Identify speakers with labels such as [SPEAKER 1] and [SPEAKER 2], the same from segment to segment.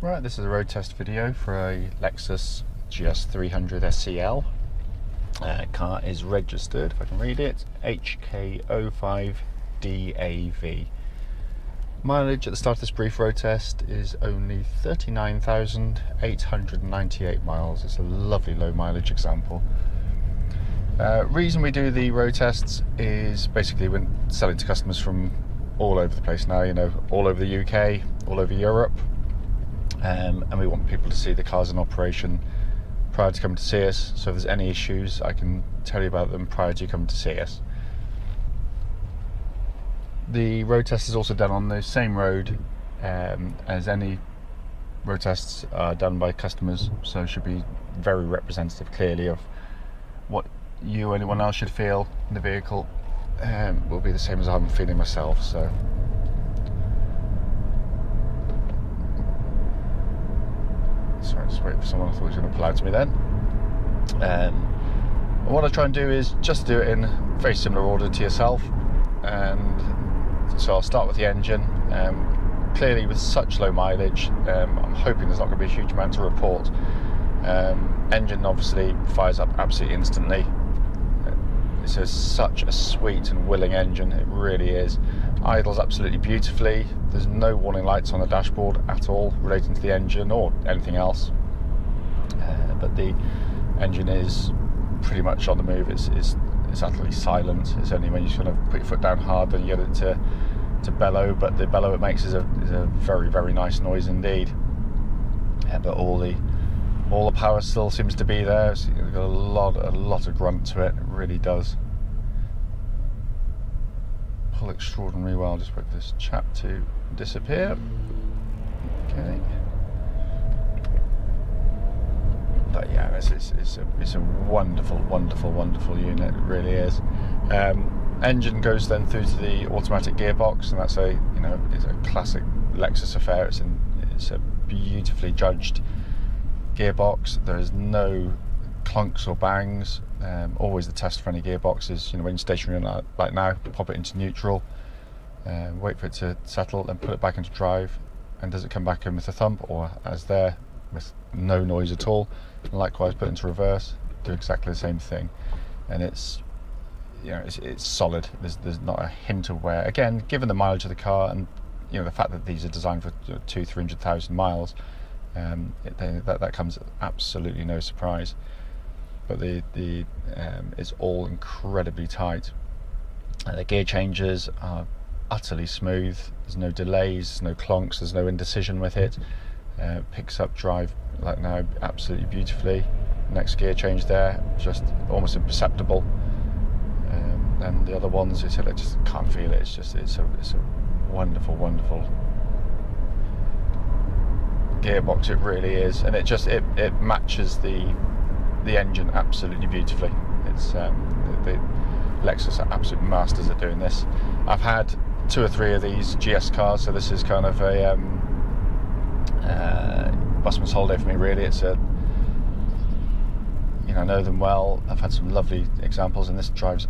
[SPEAKER 1] Right, this is a road test video for a Lexus GS300 SEL. Car is registered, if I can read it, HK05DAV. Mileage at the start of this brief road test is only 39,898 miles. It's a lovely low mileage example. Reason we do the road tests is basically we're selling to customers from all over the place now, all over the UK, all over Europe. And we want people to see the cars in operation prior to coming to see us. So if there's any issues, I can tell you about them prior to you coming to see us. The road test is also done on the same road as any road tests are done by customers, so it should be very representative clearly of what you or anyone else should feel in the vehicle. Will be the same as I'm feeling myself. So sorry, just wait for someone. I thought he was going to pull out to me then. What I try and do is just do it in very similar order to yourself. And so I'll start with the engine. Clearly with such low mileage, I'm hoping there's not going to be a huge amount to report. Engine obviously fires up absolutely instantly. This is such a sweet and willing engine, it really is. Idles absolutely beautifully. There's no warning lights on the dashboard at all relating to the engine or anything else. But the engine is pretty much on the move. It's utterly silent. It's only when you kind of put your foot down hard that you get it to bellow, but the bellow it makes is a very, very nice noise indeed. But all the power still seems to be there. It's got a lot of grunt to it. It really does. Pull extraordinarily well. Just wait for this chap to disappear. Okay. But yeah, it's a wonderful, wonderful, wonderful unit. It really is. Engine goes then through to the automatic gearbox, and that's it's a classic Lexus affair. It's a beautifully judged gearbox. There is no clunks or bangs. Always the test for any gearbox is, when you're stationary like now, pop it into neutral, wait for it to settle, then put it back into drive, and does it come back in with a thump or as there with no noise at all? And likewise, put it into reverse, do exactly the same thing, and it's solid. There's not a hint of wear. Again, given the mileage of the car and the fact that these are designed for 200,000-300,000 miles, that comes absolutely no surprise. But it's all incredibly tight. The gear changes are utterly smooth. There's no delays, no clonks, there's no indecision with it. Picks up drive like now absolutely beautifully. Next gear change there, just almost imperceptible. And the other ones, I just can't feel it. It's a wonderful, wonderful gearbox. It really is, and it matches the engine absolutely beautifully. It's the Lexus are absolute masters at doing this. I've had 2 or 3 of these GS cars, so this is kind of a busman's holiday for me, really. It's I know them well. I've had some lovely examples, and this drives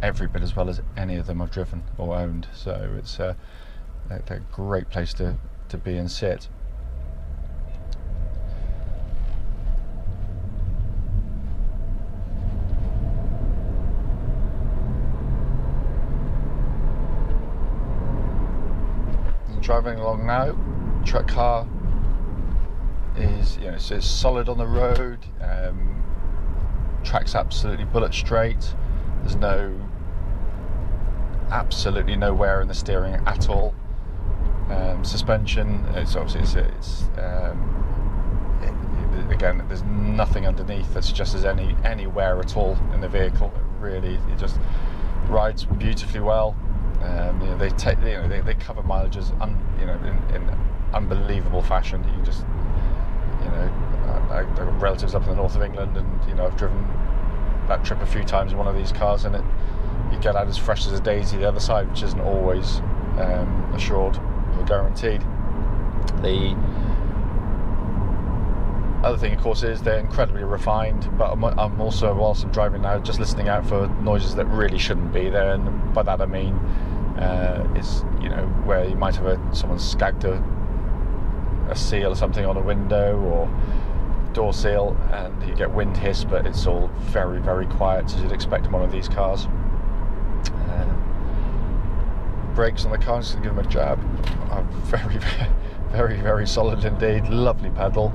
[SPEAKER 1] every bit as well as any of them I've driven or owned. So it's a great place to be and sit. Driving along now, truck car is it's solid on the road. Track's absolutely bullet straight. There's absolutely no wear in the steering at all. Suspension, again, there's nothing underneath that suggests there's any wear at all in the vehicle. It just rides beautifully well. They cover mileages in unbelievable fashion. You can just I've got relatives up in the north of England, and I've driven that trip a few times in one of these cars, and you get out as fresh as a daisy the other side, which isn't always assured or guaranteed. The other thing, of course, is they're incredibly refined, but I'm also, whilst I'm driving now, just listening out for noises that really shouldn't be there, and by that I mean is where you might have someone skagged a seal or something on a window or door seal, and you get wind hiss, but it's all very, very quiet, as you'd expect in one of these cars. Brakes on the car, just to give them a jab, are very, very, very solid indeed. Lovely pedal.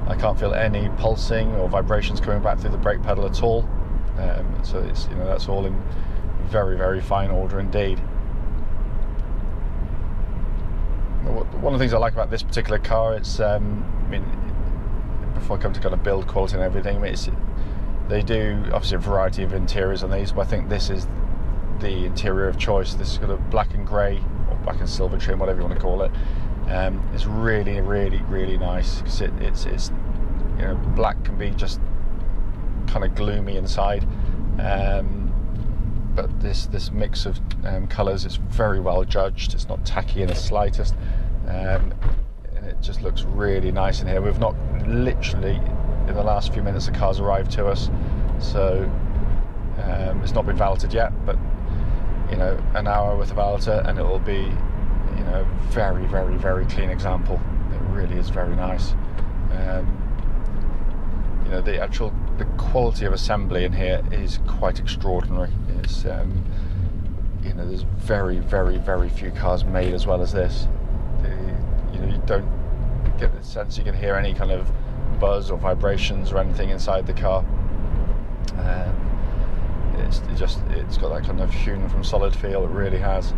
[SPEAKER 1] I can't feel any pulsing or vibrations coming back through the brake pedal at all. So it's, you know, that's all in very, very fine order indeed. One of the things I like about this particular car, it's I mean, before I come to kind of build quality and everything, I mean, they do obviously a variety of interiors on these, but I think this is the interior of choice. This sort of black and grey, or black and silver trim, whatever you want to call it. It's really, really, really nice, because it's you know, black can be just kind of gloomy inside, but this mix of colours is very well judged. It's not tacky in the slightest, and it just looks really nice in here. We've not literally, in the last few minutes, the car's arrived to us, so it's not been valeted yet, but you know, an hour with a valeter and it will be, you know, very, very, very clean example. It really is very nice. You know, the quality of assembly in here is quite extraordinary. It's you know, there's very, very, very few cars made as well as this. You know, you don't get the sense you can hear any kind of buzz or vibrations or anything inside the car. It's got that kind of hewn from solid feel. It really has.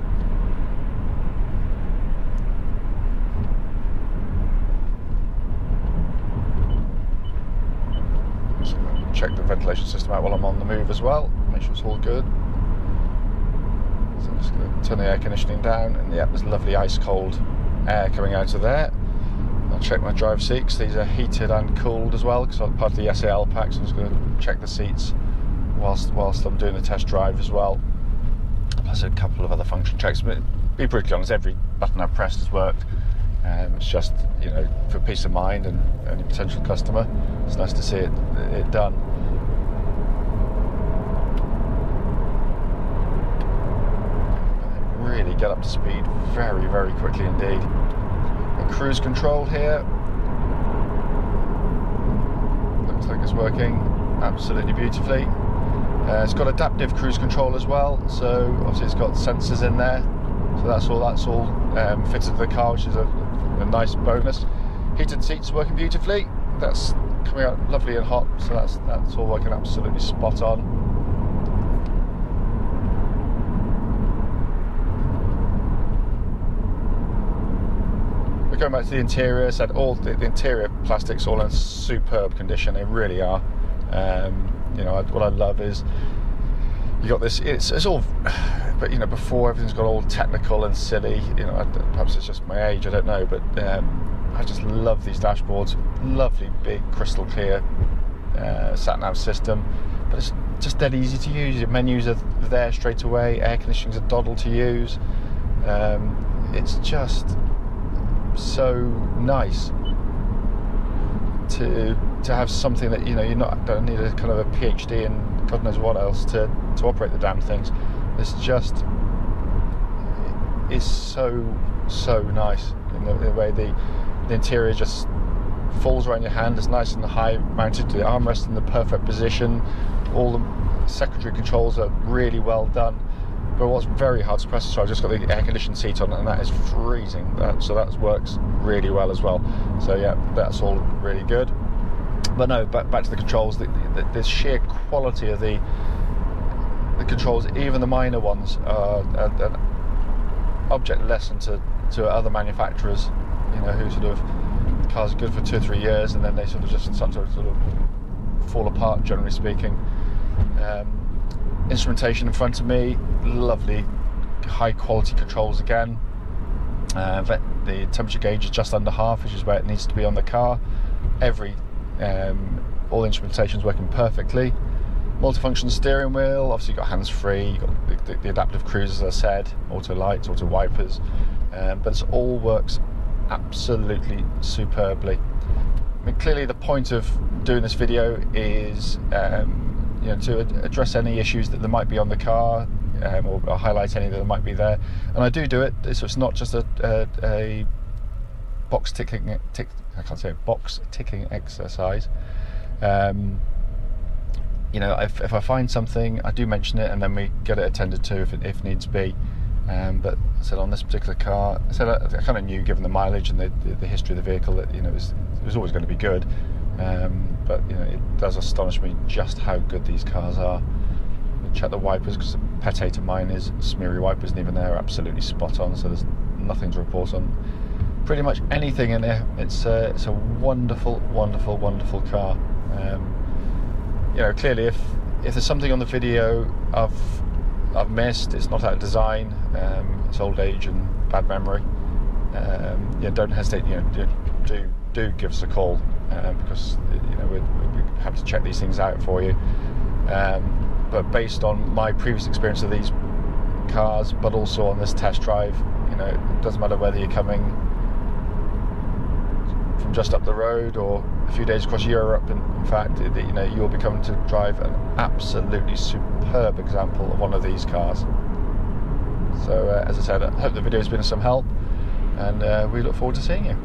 [SPEAKER 1] Just going to check the ventilation system out while I'm on the move as well, make sure it's all good. So I'm just going to turn the air conditioning down, and yeah, there's lovely ice cold air coming out of there. I'll check my drive seats. These are heated and cooled as well, because I'm part of the SAL pack, so I'm just going to check the seats whilst I'm doing the test drive as well. Plus a couple of other function checks. But to be brutally honest, every button I've pressed has worked. It's just, you know, for peace of mind and any potential customer, it's nice to see it done. Really get up to speed very, very quickly indeed. And cruise control here. Looks like it's working absolutely beautifully. It's got adaptive cruise control as well, so obviously it's got sensors in there, so that's all fitted to the car, which is a nice bonus. Heated seats working beautifully. That's coming out lovely and hot, so that's all working absolutely spot on. We're going back to the interior. I said all the interior plastics all in superb condition. They really are. You know, what I love is you got this. It's all, but you know, before everything's got all technical and silly. You know, perhaps it's just my age. I don't know, but I just love these dashboards. Lovely, big, crystal clear sat nav system. But it's just dead easy to use. Your menus are there straight away. Air conditioning's a doddle to use. It's just so nice to have something that, you know, don't need a kind of a PhD and God knows what else to operate the damn things. This just is so nice in the way the interior just falls around your hand. It's nice and high mounted, the armrest in the perfect position. All the secondary controls are really well done. But what's very hard to press, so I've just got the air conditioned seat on, and that is freezing. So that works really well as well. So yeah, that's all really good. But no, back to the controls. The sheer quality of the controls, even the minor ones, are an object lesson to other manufacturers. You know, who sort of, the car's good for 2 or 3 years, and then they sort of just start to sort of fall apart, generally speaking. Instrumentation in front of me, lovely high quality controls again. The temperature gauge is just under half, which is where it needs to be on the car. All the instrumentation is working perfectly. Multifunction steering wheel, obviously you've got hands free, you've got the adaptive cruise, as I said, auto lights, auto wipers, but it all works absolutely superbly. I mean, clearly the point of doing this video is you know, to address any issues that there might be on the car, or highlight any that might be there, and I do it, so it's not just a box ticking exercise. You know, if I find something, I do mention it, and then we get it attended to if needs be. But I said on this particular car, I kind of knew, given the mileage and the history of the vehicle, that, you know, it was always going to be good. But you know, it does astonish me just how good these cars are. Check the wipers, because the pet hate of mine is smeary wipers, and even they're absolutely spot on. So there's nothing to report on pretty much anything in there. It's a wonderful, wonderful, wonderful car. You know, clearly, if there's something on the video I've missed, it's not out of design, it's old age and bad memory. Yeah, don't hesitate. You know, do give us a call, because you know we have to check these things out for you. But based on my previous experience of these cars, but also on this test drive, you know, it doesn't matter whether you're coming from just up the road or a few days across Europe. In fact, you know, you'll be coming to drive an absolutely superb example of one of these cars. So as I said, I hope the video has been of some help, and we look forward to seeing you.